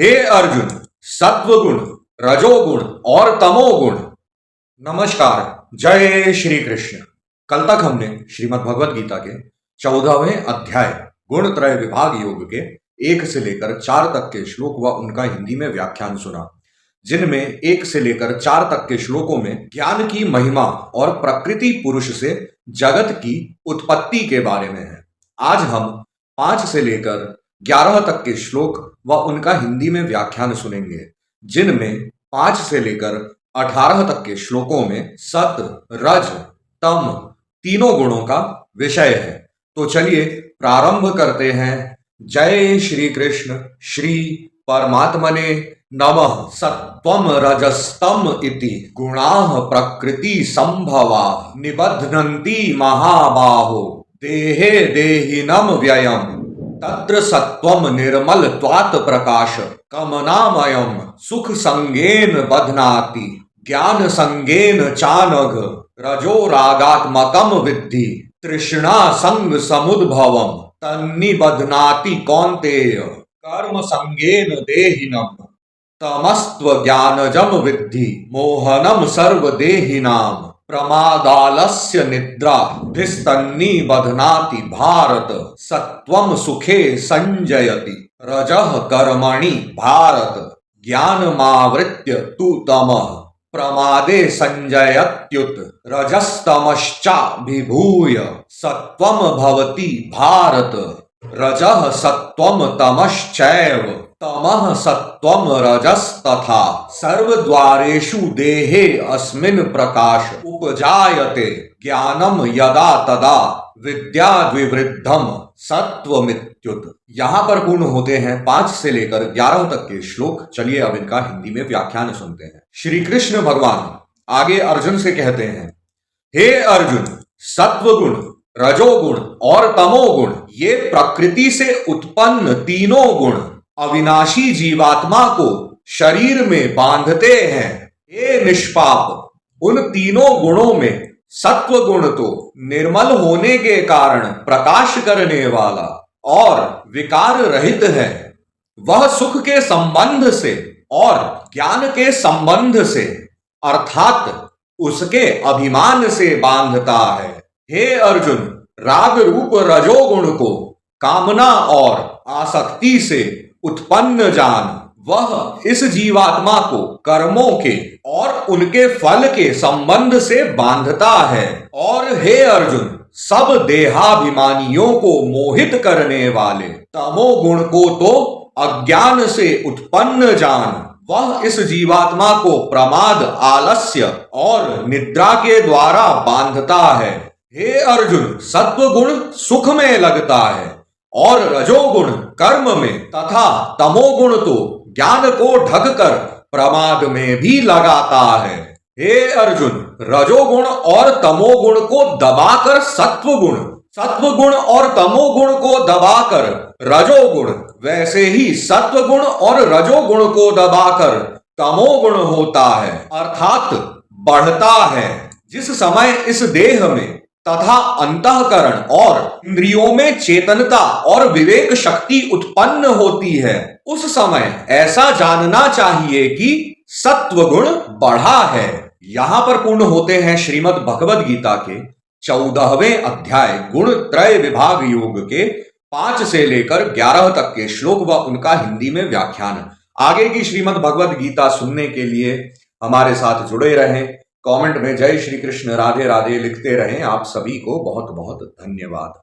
हे अर्जुन, सत्वगुण, रजोगुण और तमोगुण। नमस्कार, जय श्री कृष्ण। कल तक हमने श्रीमद् भगवद गीता के 14वें अध्याय गुण त्रय विभाग योग के 1 से लेकर 4 तक के श्लोक व उनका हिंदी में व्याख्यान सुना, जिनमें 1 से लेकर 4 तक के श्लोकों में ज्ञान की महिमा और प्रकृति पुरुष से जगत की उत्पत्ति के बारे में है। आज हम 5 से लेकर 11 तक के श्लोक व उनका हिंदी में व्याख्यान सुनेंगे, जिनमें 5 से लेकर 18 तक के श्लोकों में सत, रज, तम तीनों गुणों का विषय है। तो चलिए प्रारंभ करते हैं। जय श्री कृष्ण। श्री परमात्मने नमः। सत्वम रजस्तम इति गुणाः प्रकृति संभवा निबध्नन्ति महाबाहो देहे देहिनम व्ययम् तत्र सत्वम निर्मल त्वात् प्रकाश कमनामयम सुख संगेन बध्नाति ज्ञान संगेन चानघ रजो रागात्मकम विद्धि तृष्णा संग समुद्भवम तन्निबध्नाति कौन्तेय कर्म संगेन देहिनम तमस्त्व ज्ञानजम विद्धि मोहनम सर्वदेहिनाम प्रमादालस्य निद्रा भिस्तन्नी बध्नाति भारत सत्वम सुखे संजयति रजः कर्मणि भारत ज्ञानमावृत्य तु तमः प्रमादे संजयत्युत रजस्तमश्चाभिभूय सत्वम भवति भारत रजः सत्वम तमश्चैव तमः सत्वम रजस्तथा सर्वद्वारेषु देहे अस्मिन् प्रकाश उपजायते ज्ञानम यदा तदा विद्याद्विवृद्धम सत्वमित्युत। यहाँ पर पूर्ण होते हैं 5 से लेकर 11 तक के श्लोक। चलिए अब इनका हिंदी में व्याख्यान सुनते हैं। श्री कृष्ण भगवान आगे अर्जुन से कहते हैं, हे अर्जुन, सत्वगुण, रजोगुण और तमोगुण ये प्रकृति से उत्पन्न तीनों गुण अविनाशी जीवात्मा को शरीर में बांधते हैं। हे निष्पाप, उन तीनों गुणों में सत्व गुण तो निर्मल होने के कारण प्रकाश करने वाला और विकार रहित है। वह सुख के संबंध से और ज्ञान के संबंध से अर्थात उसके अभिमान से बांधता है। हे अर्जुन, राग रूप रजोगुण को कामना और आसक्ति से उत्पन्न जान। वह इस जीवात्मा को कर्मों के और उनके फल के संबंध से बांधता है। और हे अर्जुन, सब देहाभिमानियों को मोहित करने वाले तमोगुण को तो अज्ञान से उत्पन्न जान। वह इस जीवात्मा को प्रमाद, आलस्य और निद्रा के द्वारा बांधता है। हे अर्जुन, सत्वगुण सुख में लगता है और रजोगुण कर्म में तथा तमोगुण तो ज्ञान को ढककर प्रमाद में भी लगाता है। हे अर्जुन, रजोगुण और तमोगुण को दबाकर सत्वगुण, सत्वगुण और तमोगुण को दबाकर रजोगुण, वैसे ही सत्वगुण और रजोगुण को दबाकर तमोगुण होता है, अर्थात बढ़ता है। जिस समय इस देह में तथा अंतःकरण और इंद्रियों में चेतनता और विवेक शक्ति उत्पन्न होती है, उस समय ऐसा जानना चाहिए कि सत्वगुण बढ़ा है। यहां पर पूर्ण होते हैं श्रीमद् भगवद गीता के 14वें अध्याय गुण त्रय विभाग योग के 5 से लेकर 11 तक के श्लोक व उनका हिंदी में व्याख्यान। आगे की श्रीमद् भगवद गीता सुनने के लिए हमारे साथ जुड़े रहें। कमेंट में जय श्री कृष्ण, राधे राधे लिखते रहें। आप सभी को बहुत बहुत धन्यवाद।